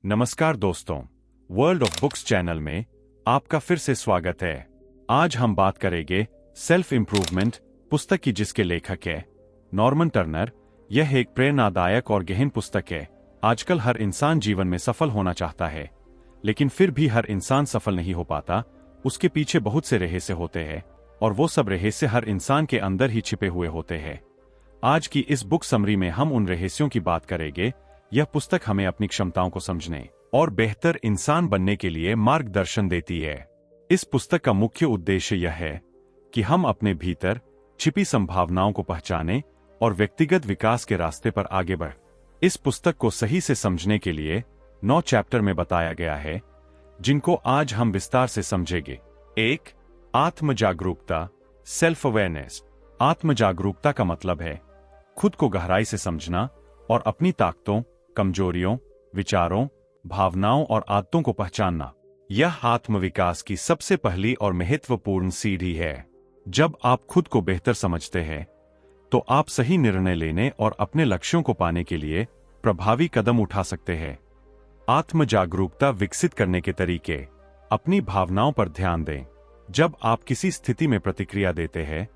नमस्कार दोस्तों, world of books channel में आपका फिर से स्वागत है। आज हम बात करेंगे सेल्फ इंप्रूवमेंट पुस्तक की, जिसके लेखक है नॉर्मन टर्नर। यह एक प्रेरणादायक और गहन पुस्तक है। आजकल हर इंसान जीवन में सफल होना चाहता है, लेकिन फिर भी हर इंसान सफल नहीं हो पाता। उसके पीछे बहुत से रहस्य होते हैं और वो सब रहस्य हर इंसान के अंदर ही छिपे हुए होते हैं। आज की इस बुक समरी में हम उन रहस्यों की बात करेंगे। यह पुस्तक हमें अपनी क्षमताओं को समझने और बेहतर इंसान बनने के लिए मार्गदर्शन देती है। इस पुस्तक का मुख्य उद्देश्य यह है कि हम अपने भीतर छिपी संभावनाओं को पहचानें और व्यक्तिगत विकास के रास्ते पर आगे बढ़ें। इस पुस्तक को सही से समझने के लिए 9 चैप्टर में बताया गया है, जिनको आज हम विस्तार से समझेंगे। 1. आत्म जागरूकता, सेल्फ अवेयरनेस। आत्म जागरूकता का मतलब है खुद को गहराई से समझना और अपनी ताकतों, कमजोरियों, विचारों, भावनाओं और आदतों को पहचानना। यह आत्मविकास की सबसे पहली और महत्वपूर्ण सीढ़ी है। जब आप खुद को बेहतर समझते हैं, तो आप सही निर्णय लेने और अपने लक्ष्यों को पाने के लिए प्रभावी कदम उठा सकते हैं। आत्म जागरूकता विकसित करने के तरीके। अपनी भावनाओं पर ध्यान दें। जब आप किसी स्थिति में प्रतिक्रिया देते हैं,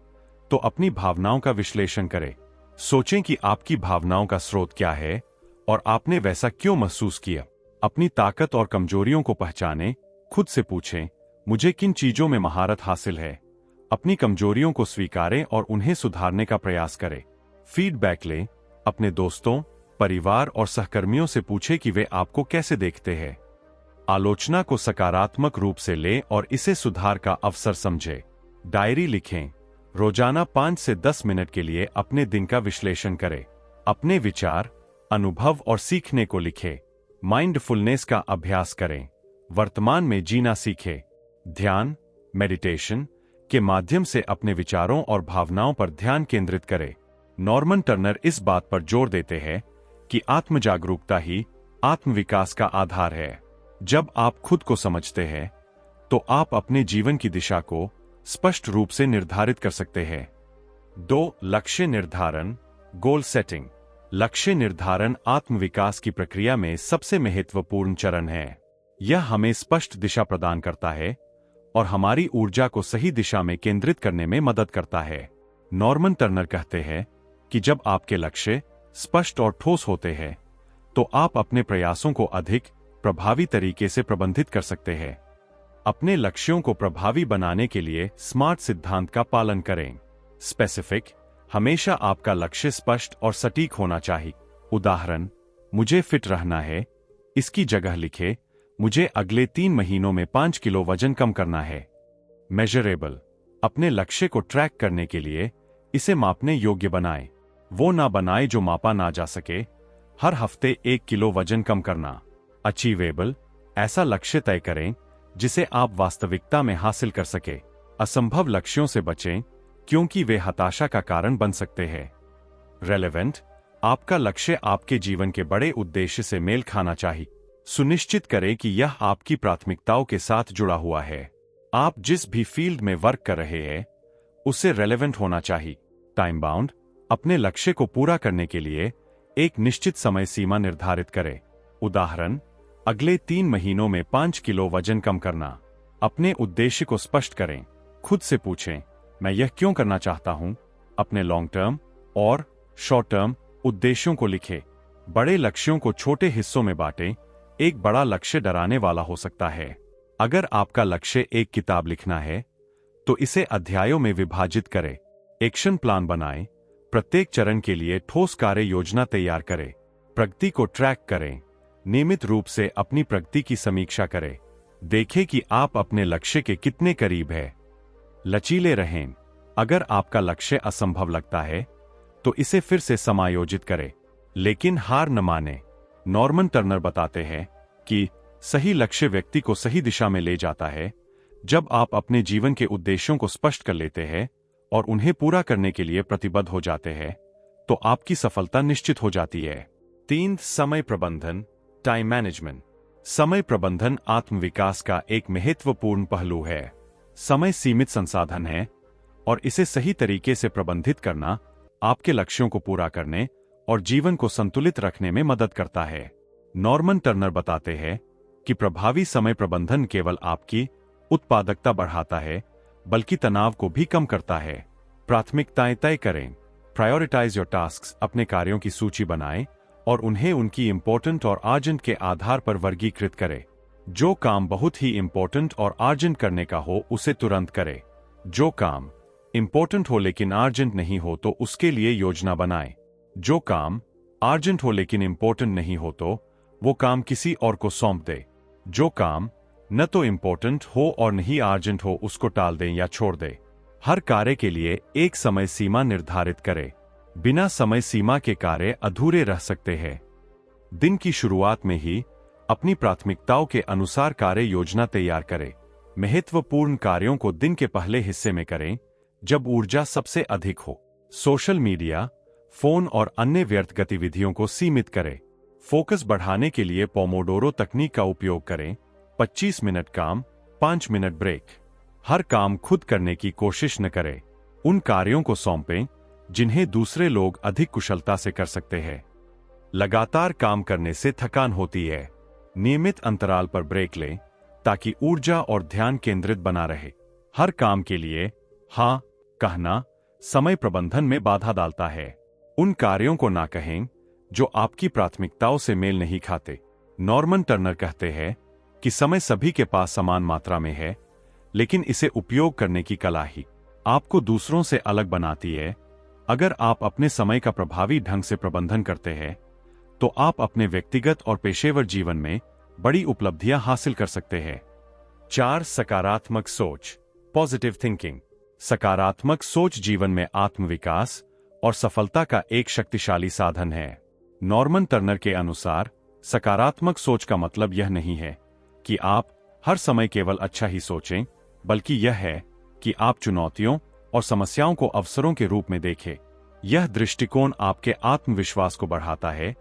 तो अपनी भावनाओं का विश्लेषण करें। सोचें कि आपकी भावनाओं का स्रोत क्या है और आपने वैसा क्यों महसूस किया। अपनी ताकत और कमजोरियों को पहचानें। खुद से पूछें, मुझे किन चीजों में महारत हासिल है। अपनी कमजोरियों को स्वीकारें और उन्हें सुधारने का प्रयास करें। फीडबैक लें। अपने दोस्तों, परिवार और सहकर्मियों से पूछें कि वे आपको कैसे देखते हैं। आलोचना को सकारात्मक रूप से लें और इसे सुधार का अवसर समझें। डायरी लिखें। रोजाना 5 से 10 मिनट के लिए अपने दिन का विश्लेषण करें। अपने विचार, अनुभव और सीखने को लिखें। माइंडफुलनेस का अभ्यास करें। वर्तमान में जीना सीखें। ध्यान, मेडिटेशन के माध्यम से अपने विचारों और भावनाओं पर ध्यान केंद्रित करें। नॉर्मन टर्नर इस बात पर जोर देते हैं कि आत्म जागरूकता ही आत्मविकास का आधार है। जब आप खुद को समझते हैं, तो आप अपने जीवन की दिशा को स्पष्ट रूप से निर्धारित कर सकते हैं। 2. लक्ष्य निर्धारण, गोल सेटिंग। लक्ष्य निर्धारण आत्मविकास की प्रक्रिया में सबसे महत्वपूर्ण चरण है। यह हमें स्पष्ट दिशा प्रदान करता है और हमारी ऊर्जा को सही दिशा में केंद्रित करने में मदद करता है। नॉर्मन टर्नर कहते हैं कि जब आपके लक्ष्य स्पष्ट और ठोस होते हैं, तो आप अपने प्रयासों को अधिक प्रभावी तरीके से प्रबंधित कर सकते हैं। अपने लक्ष्यों को प्रभावी बनाने के लिए स्मार्ट सिद्धांत का पालन करें। स्पेसिफिक, हमेशा आपका लक्ष्य स्पष्ट और सटीक होना चाहिए। उदाहरण, मुझे फिट रहना है, इसकी जगह लिखे, मुझे अगले 3 महीनों में 5 किलो वजन कम करना है। मेजरेबल, अपने लक्ष्य को ट्रैक करने के लिए इसे मापने योग्य बनाएं। वो ना बनाएं जो मापा ना जा सके। हर हफ्ते 1 किलो वजन कम करना। अचीवेबल, ऐसा लक्ष्य तय करें जिसे आप वास्तविकता में हासिल कर सके। असंभव लक्ष्यों से बचें, क्योंकि वे हताशा का कारण बन सकते हैं। रेलेवेंट, आपका लक्ष्य आपके जीवन के बड़े उद्देश्य से मेल खाना चाहिए। सुनिश्चित करें कि यह आपकी प्राथमिकताओं के साथ जुड़ा हुआ है। आप जिस भी फील्ड में वर्क कर रहे हैं, उससे रेलेवेंट होना चाहिए। टाइम बाउंड, अपने लक्ष्य को पूरा करने के लिए एक निश्चित समय सीमा निर्धारित करें। उदाहरण, अगले 3 महीनों में 5 किलो वजन कम करना। अपने उद्देश्य को स्पष्ट करें। खुद से पूछें, मैं यह क्यों करना चाहता हूं। अपने लॉन्ग टर्म और शॉर्ट टर्म उद्देश्यों को लिखें। बड़े लक्ष्यों को छोटे हिस्सों में बांटें। एक बड़ा लक्ष्य डराने वाला हो सकता है। अगर आपका लक्ष्य एक किताब लिखना है, तो इसे अध्यायों में विभाजित करें। एक्शन प्लान बनाएं। प्रत्येक चरण के लिए ठोस कार्य योजना तैयार करें। प्रगति को ट्रैक करें। नियमित रूप से अपनी प्रगति की समीक्षा करें। देखें कि आप अपने लक्ष्य के कितने करीब हैं। लचीले रहें। अगर आपका लक्ष्य असंभव लगता है, तो इसे फिर से समायोजित करें, लेकिन हार न मानें। नॉर्मन टर्नर बताते हैं कि सही लक्ष्य व्यक्ति को सही दिशा में ले जाता है। जब आप अपने जीवन के उद्देश्यों को स्पष्ट कर लेते हैं और उन्हें पूरा करने के लिए प्रतिबद्ध हो जाते हैं, तो आपकी सफलता निश्चित हो जाती है। 3. समय प्रबंधन, टाइम मैनेजमेंट। समय प्रबंधन आत्मविकास का एक महत्वपूर्ण पहलू है। समय सीमित संसाधन है और इसे सही तरीके से प्रबंधित करना आपके लक्ष्यों को पूरा करने और जीवन को संतुलित रखने में मदद करता है। नॉर्मन टर्नर बताते हैं कि प्रभावी समय प्रबंधन केवल आपकी उत्पादकता बढ़ाता है, बल्कि तनाव को भी कम करता है। प्राथमिकताएं तय करें। Prioritize your tasks. अपने कार्यों की सूची बनाएं और उन्हें उनकी इंपॉर्टेंट और अर्जेंट के आधार पर वर्गीकृत करें। जो काम बहुत ही इंपॉर्टेंट और अर्जेंट करने का हो उसे तुरंत करें। जो काम इंपॉर्टेंट हो लेकिन अर्जेंट नहीं हो तो उसके लिए योजना बनाएं। जो काम अर्जेंट हो लेकिन इंपॉर्टेंट नहीं हो तो वो काम किसी और को सौंप दे। जो काम न तो इंपॉर्टेंट हो और नहीं अर्जेंट हो उसको टाल दें या छोड़ दें। हर कार्य के लिए एक समय सीमा निर्धारित करें। बिना समय सीमा के कार्य अधूरे रह सकते हैं। दिन की शुरुआत में ही अपनी प्राथमिकताओं के अनुसार कार्य योजना तैयार करें। महत्वपूर्ण कार्यों को दिन के पहले हिस्से में करें, जब ऊर्जा सबसे अधिक हो। सोशल मीडिया, फोन और अन्य व्यर्थ गतिविधियों को सीमित करें। फोकस बढ़ाने के लिए पोमोडोरो तकनीक का उपयोग करें। 25 मिनट काम, 5 मिनट ब्रेक। हर काम खुद करने की कोशिश न करें। उन कार्यों को सौंपें जिन्हें दूसरे लोग अधिक कुशलता से कर सकते हैं। लगातार काम करने से थकान होती है। नियमित अंतराल पर ब्रेक लें ताकि ऊर्जा और ध्यान केंद्रित बना रहे। हर काम के लिए हाँ कहना समय प्रबंधन में बाधा डालता है। उन कार्यों को ना कहें जो आपकी प्राथमिकताओं से मेल नहीं खाते। नॉर्मन टर्नर कहते हैं कि समय सभी के पास समान मात्रा में है, लेकिन इसे उपयोग करने की कला ही आपको दूसरों से अलग बनाती है। अगर आप अपने समय का प्रभावी ढंग से प्रबंधन करते हैं तो आप अपने व्यक्तिगत और पेशेवर जीवन में बड़ी उपलब्धियां हासिल कर सकते हैं। 4. सकारात्मक सोच, पॉजिटिव थिंकिंग। सकारात्मक सोच जीवन में आत्मविकास और सफलता का एक शक्तिशाली साधन है। नॉर्मन टर्नर के अनुसार सकारात्मक सोच का मतलब यह नहीं है कि आप हर समय केवल अच्छा ही सोचें, बल्कि यह है कि आप चुनौतियों और समस्याओं को अवसरों के रूप में देखें। यह दृष्टिकोण आपके आत्मविश्वास को बढ़ाता है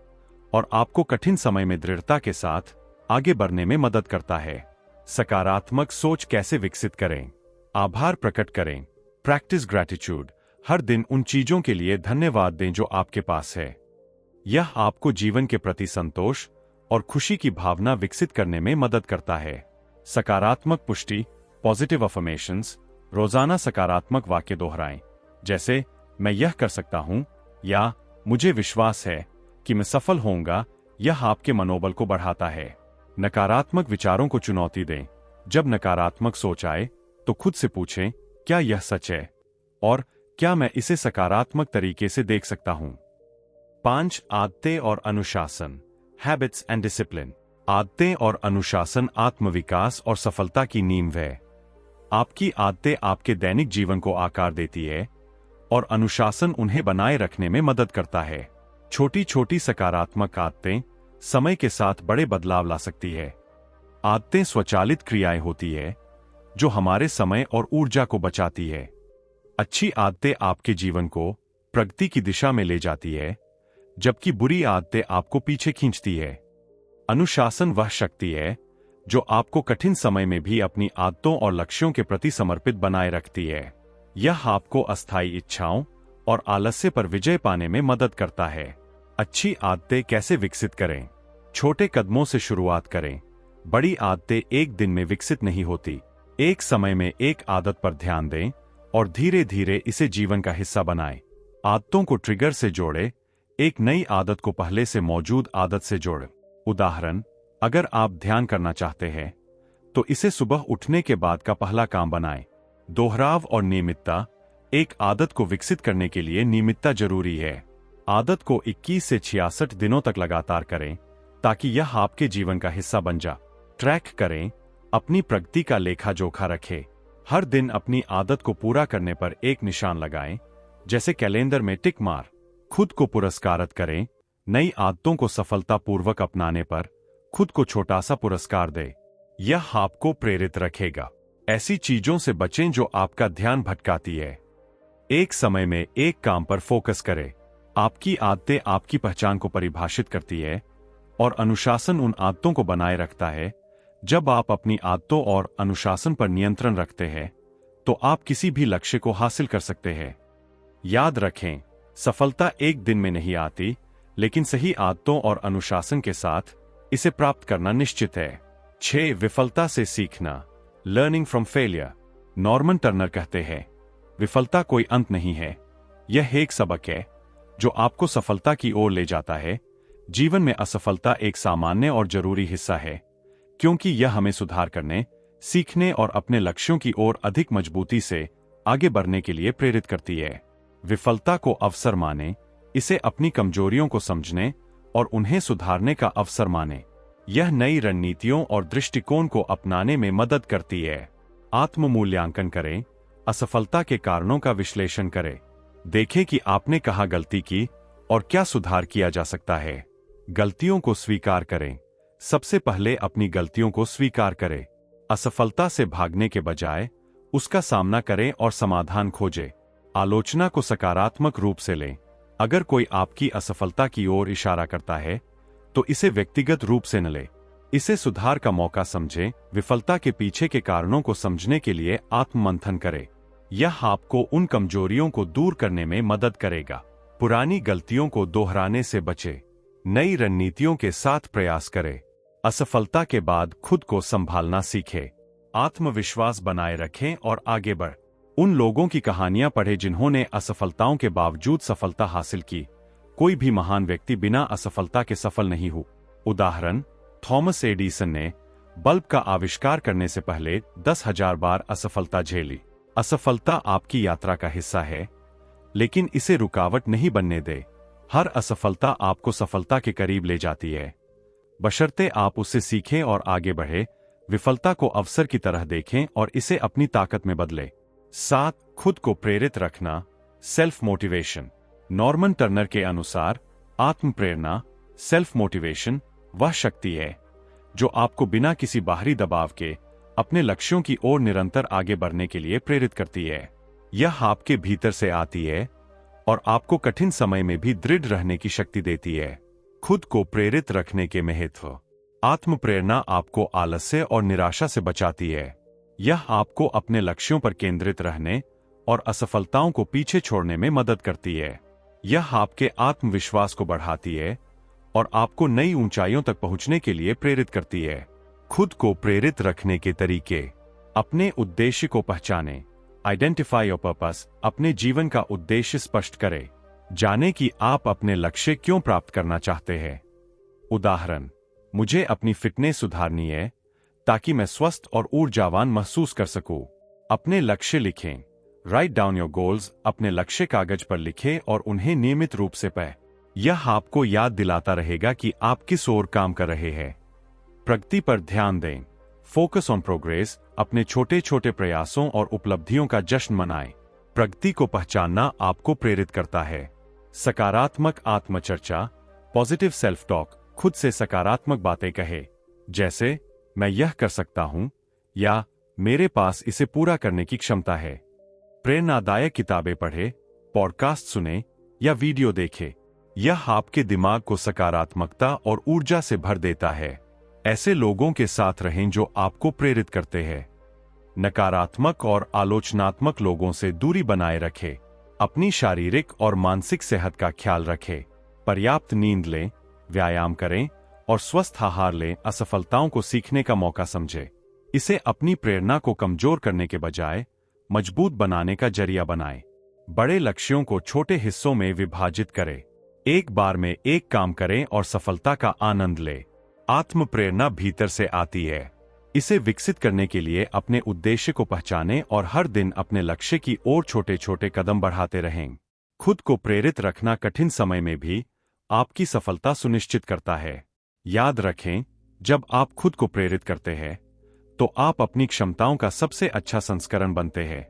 और आपको कठिन समय में दृढ़ता के साथ आगे बढ़ने में मदद करता है। सकारात्मक सोच कैसे विकसित करें? आभार प्रकट करें। Practice gratitude. हर दिन उन चीजों के लिए धन्यवाद दें जो आपके पास है। यह आपको जीवन के प्रति संतोष और खुशी की भावना विकसित करने में मदद करता है। सकारात्मक पुष्टि, पॉजिटिव अफर्मेशंस। रोजाना सकारात्मक वाक्य दोहराएं, जैसे मैं यह कर सकता हूं या मुझे विश्वास है कि मैं सफल होऊंगा। यह आपके मनोबल को बढ़ाता है। नकारात्मक विचारों को चुनौती दें। जब नकारात्मक सोच आए तो खुद से पूछें, क्या यह सच है और क्या मैं इसे सकारात्मक तरीके से देख सकता हूं। 5. आदतें और अनुशासन, हैबिट्स एंड डिसिप्लिन। आदतें और अनुशासन आत्मविकास और सफलता की नींव है। आपकी आदतें आपके दैनिक जीवन को आकार देती है और अनुशासन उन्हें बनाए रखने में मदद करता है। छोटी छोटी सकारात्मक आदतें समय के साथ बड़े बदलाव ला सकती है। आदतें स्वचालित क्रियाएं होती है जो हमारे समय और ऊर्जा को बचाती है। अच्छी आदतें आपके जीवन को प्रगति की दिशा में ले जाती है, जबकि बुरी आदतें आपको पीछे खींचती है। अनुशासन वह शक्ति है जो आपको कठिन समय में भी अपनी आदतों और लक्ष्यों के प्रति समर्पित बनाए रखती है। यह आपको अस्थायी इच्छाओं और आलस्य पर विजय पाने में मदद करता है। अच्छी आदतें कैसे विकसित करें? छोटे कदमों से शुरुआत करें। बड़ी आदतें एक दिन में विकसित नहीं होती। एक समय में एक आदत पर ध्यान दें और धीरे धीरे इसे जीवन का हिस्सा बनाएं। आदतों को ट्रिगर से जोड़ें। एक नई आदत को पहले से मौजूद आदत से जोड़ें। उदाहरण, अगर आप ध्यान करना चाहते हैं तो इसे सुबह उठने के बाद का पहला काम बनाएं। दोहराव और नियमितता। एक आदत को विकसित करने के लिए नियमितता जरूरी है। आदत को 21 से 66 दिनों तक लगातार करें ताकि यह आपके जीवन का हिस्सा बन जाए। ट्रैक करें। अपनी प्रगति का लेखा जोखा रखें। हर दिन अपनी आदत को पूरा करने पर एक निशान लगाएं, जैसे कैलेंडर में टिक मार। खुद को पुरस्कारित करें। नई आदतों को सफलतापूर्वक अपनाने पर खुद को छोटा सा पुरस्कार दें। यह आपको प्रेरित रखेगा। ऐसी चीजों से बचें जो आपका ध्यान भटकाती है। एक समय में एक काम पर फोकस करें। आपकी आदतें आपकी पहचान को परिभाषित करती है और अनुशासन उन आदतों को बनाए रखता है। जब आप अपनी आदतों और अनुशासन पर नियंत्रण रखते हैं तो आप किसी भी लक्ष्य को हासिल कर सकते हैं। याद रखें, सफलता एक दिन में नहीं आती, लेकिन सही आदतों और अनुशासन के साथ इसे प्राप्त करना निश्चित है। 6. विफलता से सीखना, learning from failure. Norman Turner कहते हैं, विफलता कोई अंत नहीं है, यह एक सबक है जो आपको सफलता की ओर ले जाता है। जीवन में असफलता एक सामान्य और जरूरी हिस्सा है, क्योंकि यह हमें सुधार करने, सीखने और अपने लक्ष्यों की ओर अधिक मजबूती से आगे बढ़ने के लिए प्रेरित करती है। विफलता को अवसर माने, इसे अपनी कमजोरियों को समझने और उन्हें सुधारने का अवसर माने। यह नई रणनीतियों और दृष्टिकोण को अपनाने में मदद करती है। आत्म मूल्यांकन करें, असफलता के कारणों का विश्लेषण करें। देखें कि आपने कहाँ गलती की और क्या सुधार किया जा सकता है। गलतियों को स्वीकार करें, सबसे पहले अपनी गलतियों को स्वीकार करें। असफलता से भागने के बजाय उसका सामना करें और समाधान खोजें। आलोचना को सकारात्मक रूप से लें। अगर कोई आपकी असफलता की ओर इशारा करता है तो इसे व्यक्तिगत रूप से न लें, इसे सुधार का मौका समझें। विफलता के पीछे के कारणों को समझने के लिए आत्ममंथन करें, यह आपको उन कमजोरियों को दूर करने में मदद करेगा। पुरानी गलतियों को दोहराने से बचें, नई रणनीतियों के साथ प्रयास करें। असफलता के बाद खुद को संभालना सीखें, आत्मविश्वास बनाए रखें और आगे बढ़। उन लोगों की कहानियां पढ़ें जिन्होंने असफलताओं के बावजूद सफलता हासिल की। कोई भी महान व्यक्ति बिना असफलता के सफल नहीं हुआ। उदाहरण, थॉमस एडिसन ने बल्ब का आविष्कार करने से पहले 10,000 बार असफलता झेली। असफलता आपकी यात्रा का हिस्सा है, लेकिन इसे रुकावट नहीं बनने दे। हर असफलता आपको सफलता के करीब ले जाती है, बशर्ते आप उससे सीखें और आगे बढ़े। विफलता को अवसर की तरह देखें और इसे अपनी ताकत में बदलें। 7. खुद को प्रेरित रखना, सेल्फ मोटिवेशन। नॉर्मन टर्नर के अनुसार आत्म प्रेरणा, सेल्फ मोटिवेशन वह शक्ति है जो आपको बिना किसी बाहरी दबाव के अपने लक्ष्यों की ओर निरंतर आगे बढ़ने के लिए प्रेरित करती है। यह आपके भीतर से आती है और आपको कठिन समय में भी दृढ़ रहने की शक्ति देती है। खुद को प्रेरित रखने के महत्व। आत्म प्रेरणा आपको आलस्य और निराशा से बचाती है। यह आपको अपने लक्ष्यों पर केंद्रित रहने और असफलताओं को पीछे छोड़ने में मदद करती है। यह आपके आत्मविश्वास को बढ़ाती है और आपको नई ऊंचाइयों तक पहुंचने के लिए प्रेरित करती है। खुद को प्रेरित रखने के तरीके। अपने उद्देश्य को पहचानें, आइडेंटिफाई योर पर्पस। अपने जीवन का उद्देश्य स्पष्ट करें, जाने कि आप अपने लक्ष्य क्यों प्राप्त करना चाहते हैं। उदाहरण, मुझे अपनी फिटनेस सुधारनी है ताकि मैं स्वस्थ और ऊर्जावान महसूस कर सकूं। अपने लक्ष्य लिखें, राइट डाउन योर गोल्स। अपने लक्ष्य कागज पर लिखें और उन्हें नियमित रूप से पढ़ें। यह आपको याद दिलाता रहेगा कि आप किस ओर काम कर रहे हैं। प्रगति पर ध्यान दें, फोकस ऑन प्रोग्रेस। अपने छोटे छोटे प्रयासों और उपलब्धियों का जश्न मनाएं। प्रगति को पहचानना आपको प्रेरित करता है। सकारात्मक आत्मचर्चा, पॉजिटिव सेल्फ टॉक। खुद से सकारात्मक बातें कहे, जैसे मैं यह कर सकता हूं या मेरे पास इसे पूरा करने की क्षमता है। प्रेरणादायक किताबें पढ़े, पॉडकास्ट सुने या वीडियो देखें। यह आपके दिमाग को सकारात्मकता और ऊर्जा से भर देता है। ऐसे लोगों के साथ रहें जो आपको प्रेरित करते हैं। नकारात्मक और आलोचनात्मक लोगों से दूरी बनाए रखें। अपनी शारीरिक और मानसिक सेहत का ख्याल रखें। पर्याप्त नींद लें, व्यायाम करें और स्वस्थ आहार लें। असफलताओं को सीखने का मौका समझें, इसे अपनी प्रेरणा को कमजोर करने के बजाय मजबूत बनाने का जरिया बनाएं। बड़े लक्ष्यों को छोटे हिस्सों में विभाजित करें। एक बार में एक काम करें और सफलता का आनंद लें। आत्म प्रेरणा भीतर से आती है। इसे विकसित करने के लिए अपने उद्देश्य को पहचानें और हर दिन अपने लक्ष्य की ओर छोटे छोटे कदम बढ़ाते रहें। खुद को प्रेरित रखना कठिन समय में भी आपकी सफलता सुनिश्चित करता है। याद रखें, जब आप खुद को प्रेरित करते हैं तो आप अपनी क्षमताओं का सबसे अच्छा संस्करण बनते हैं।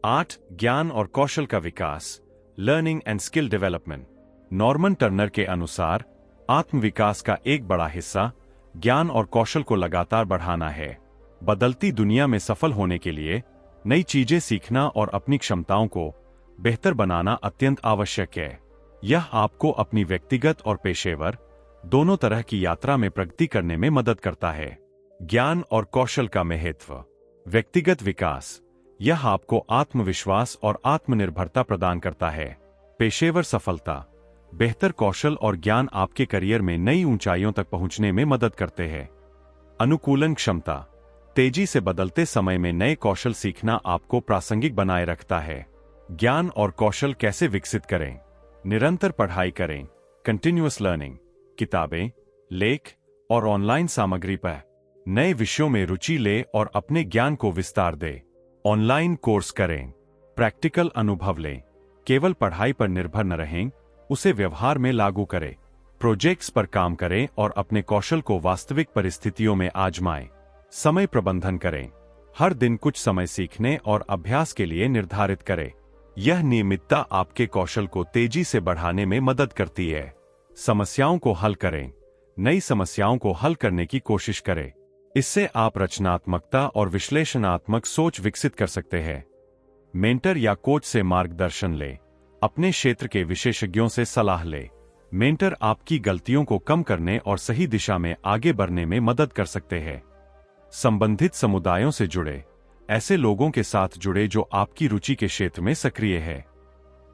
8. ज्ञान और कौशल का विकास, learning and skill development. Norman Turner के अनुसार आत्मविकास का एक बड़ा हिस्सा ज्ञान और कौशल को लगातार बढ़ाना है। बदलती दुनिया में सफल होने के लिए नई चीजें सीखना और अपनी क्षमताओं को बेहतर बनाना अत्यंत आवश्यक है। यह आपको अपनी व्यक्तिगत और पेशेवर दोनों तरह की यात्रा में प्रगति करने में मदद करता है। ज्ञान और कौशल का महत्व। व्यक्तिगत विकास, यह आपको आत्मविश्वास और आत्मनिर्भरता प्रदान करता है। पेशेवर सफलता, बेहतर कौशल और ज्ञान आपके करियर में नई ऊंचाइयों तक पहुंचने में मदद करते हैं। अनुकूलन क्षमता, तेजी से बदलते समय में नए कौशल सीखना आपको प्रासंगिक बनाए रखता है। ज्ञान और कौशल कैसे विकसित करें? निरंतर पढ़ाई करें, कंटिन्यूअस लर्निंग, किताबें, लेख और ऑनलाइन सामग्री पर नए विषयों में रुचि ले और अपने ज्ञान को विस्तार दे। ऑनलाइन कोर्स करें, प्रैक्टिकल अनुभव लें, केवल पढ़ाई पर निर्भर न रहें, उसे व्यवहार में लागू करें। प्रोजेक्ट्स पर काम करें और अपने कौशल को वास्तविक परिस्थितियों में आजमाएं। समय प्रबंधन करें, हर दिन कुछ समय सीखने और अभ्यास के लिए निर्धारित करें। यह नियमितता आपके कौशल को तेजी से बढ़ाने में मदद करती है। समस्याओं को हल करें, नई समस्याओं को हल करने की कोशिश करें। इससे आप रचनात्मकता और विश्लेषणात्मक सोच विकसित कर सकते हैं। मेंटर या कोच से मार्गदर्शन लें, अपने क्षेत्र के विशेषज्ञों से सलाह लें। मेंटर आपकी गलतियों को कम करने और सही दिशा में आगे बढ़ने में मदद कर सकते हैं। संबंधित समुदायों से जुड़े, ऐसे लोगों के साथ जुड़े जो आपकी रुचि के क्षेत्र में सक्रिय है।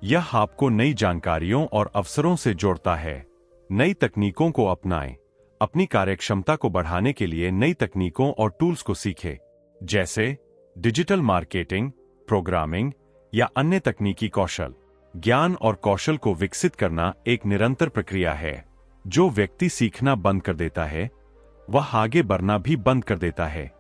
यह आपको नई जानकारियों और अवसरों से जोड़ता है। नई तकनीकों को अपनाएं, अपनी कार्यक्षमता को बढ़ाने के लिए नई तकनीकों और टूल्स को सीखें, जैसे डिजिटल मार्केटिंग, प्रोग्रामिंग या अन्य तकनीकी कौशल। ज्ञान और कौशल को विकसित करना एक निरंतर प्रक्रिया है। जो व्यक्ति सीखना बंद कर देता है, वह आगे बढ़ना भी बंद कर देता है।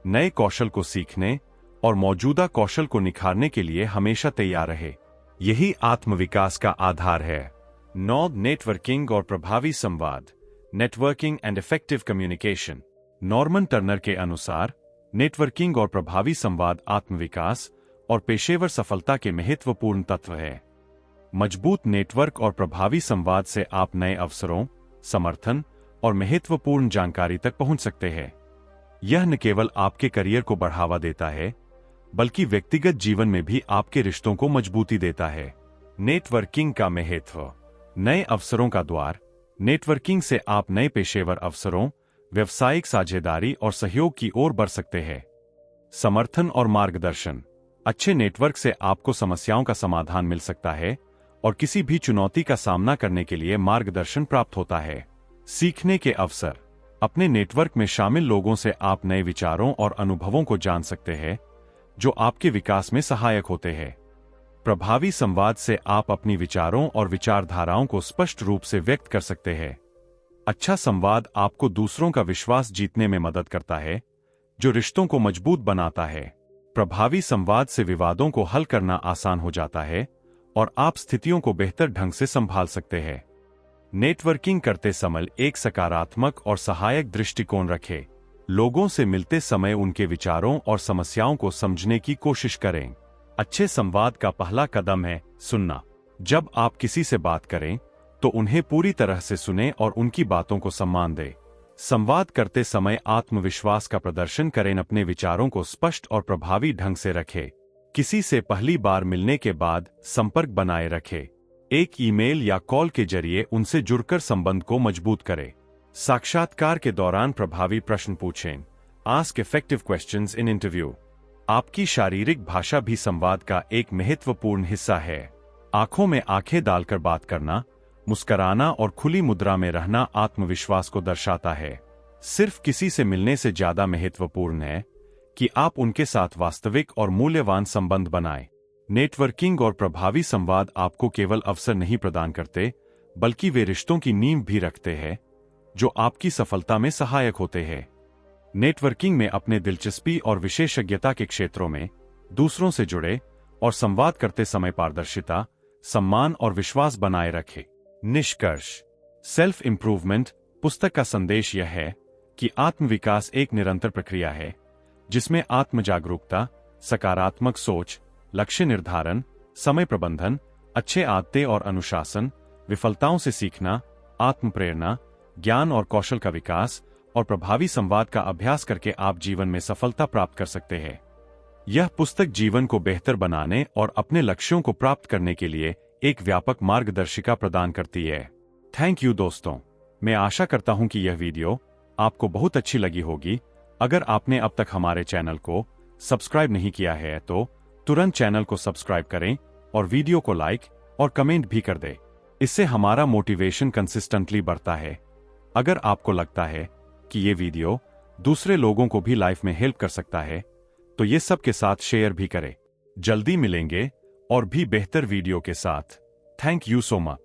नए कौशल को सीखने और मौजूदा कौशल को निखारने के लिए हमेशा तैयार रहे। यही आत्मविकास का आधार है। 9 नेटवर्किंग और प्रभावी संवाद, networking and effective communication. Norman Turner के अनुसार नेटवर्किंग और प्रभावी संवाद आत्मविकास और पेशेवर सफलता के महत्वपूर्ण तत्व है। मजबूत नेटवर्क और प्रभावी संवाद से आप नए अवसरों, समर्थन और महत्वपूर्ण जानकारी तक पहुंच सकते हैं। यह न केवल आपके करियर को बढ़ावा देता है, बल्कि व्यक्तिगत जीवन में भी आपके रिश्तों को मजबूती देता है। नेटवर्किंग का महत्व, नए अवसरों का द्वार। नेटवर्किंग से आप नए पेशेवर अवसरों, व्यवसायिक साझेदारी और सहयोग की ओर बढ़ सकते हैं। समर्थन और मार्गदर्शन, अच्छे नेटवर्क से आपको समस्याओं का समाधान मिल सकता है और किसी भी चुनौती का सामना करने के लिए मार्गदर्शन प्राप्त होता है। सीखने के अवसर, अपने नेटवर्क में शामिल लोगों से आप नए विचारों और अनुभवों को जान सकते हैं, जो आपके विकास में सहायक होते हैं। प्रभावी संवाद से आप अपनी विचारों और विचारधाराओं को स्पष्ट रूप से व्यक्त कर सकते हैं। अच्छा संवाद आपको दूसरों का विश्वास जीतने में मदद करता है, जो रिश्तों को मजबूत बनाता है। प्रभावी संवाद से विवादों को हल करना आसान हो जाता है और आप स्थितियों को बेहतर ढंग से संभाल सकते हैं। नेटवर्किंग करते समय एक सकारात्मक और सहायक दृष्टिकोण रखें। लोगों से मिलते समय उनके विचारों और समस्याओं को समझने की कोशिश करें। अच्छे संवाद का पहला कदम है सुनना। जब आप किसी से बात करें, तो उन्हें पूरी तरह से सुनें और उनकी बातों को सम्मान दें। संवाद करते समय आत्मविश्वास का प्रदर्शन करें, अपने विचारों को स्पष्ट और प्रभावी ढंग से रखें। किसी से पहली बार मिलने के बाद संपर्क बनाए रखें। एक ईमेल या कॉल के जरिए उनसे जुड़कर संबंध को मजबूत करें। साक्षात्कार के दौरान प्रभावी प्रश्न पूछें। Ask effective questions in interview. आपकी शारीरिक भाषा भी संवाद का एक महत्वपूर्ण हिस्सा है। आंखों में आंखें डालकर बात करना, मुस्कुराना और खुली मुद्रा में रहना आत्मविश्वास को दर्शाता है। सिर्फ किसी से मिलने से ज्यादा महत्वपूर्ण है कि आप उनके साथ वास्तविक और मूल्यवान संबंध बनाएं। नेटवर्किंग और प्रभावी संवाद आपको केवल अवसर नहीं प्रदान करते, बल्कि वे रिश्तों की नींव भी रखते हैं, जो आपकी सफलता में सहायक होते हैं। नेटवर्किंग में अपने दिलचस्पी और विशेषज्ञता के क्षेत्रों में दूसरों से जुड़े और संवाद करते समय पारदर्शिता, सम्मान और विश्वास बनाए रखें। निष्कर्ष, सेल्फ इंप्रूवमेंट पुस्तक का संदेश यह है कि आत्मविकास एक निरंतर प्रक्रिया है, जिसमें आत्म जागरूकता, सकारात्मक सोच, लक्ष्य निर्धारण, समय प्रबंधन, अच्छे आदतें और अनुशासन, विफलताओं से सीखना, आत्म प्रेरणा, ज्ञान और कौशल का विकास और प्रभावी संवाद का अभ्यास करके आप जीवन में सफलता प्राप्त कर सकते हैं। यह पुस्तक जीवन को बेहतर बनाने और अपने लक्ष्यों को प्राप्त करने के लिए एक व्यापक मार्गदर्शिका प्रदान करती है। थैंक यू दोस्तों, मैं आशा करता हूं कि यह वीडियो आपको बहुत अच्छी लगी होगी। अगर आपने अब तक हमारे चैनल को सब्सक्राइब नहीं किया है तो तुरंत चैनल को सब्सक्राइब करें और वीडियो को लाइक और कमेंट भी कर दें। इससे हमारा मोटिवेशन कंसिस्टेंटली बढ़ता है। अगर आपको लगता है कि ये वीडियो दूसरे लोगों को भी लाइफ में हेल्प कर सकता है, तो ये सबके साथ शेयर भी करें। जल्दी मिलेंगे और भी बेहतर वीडियो के साथ। Thank you so much.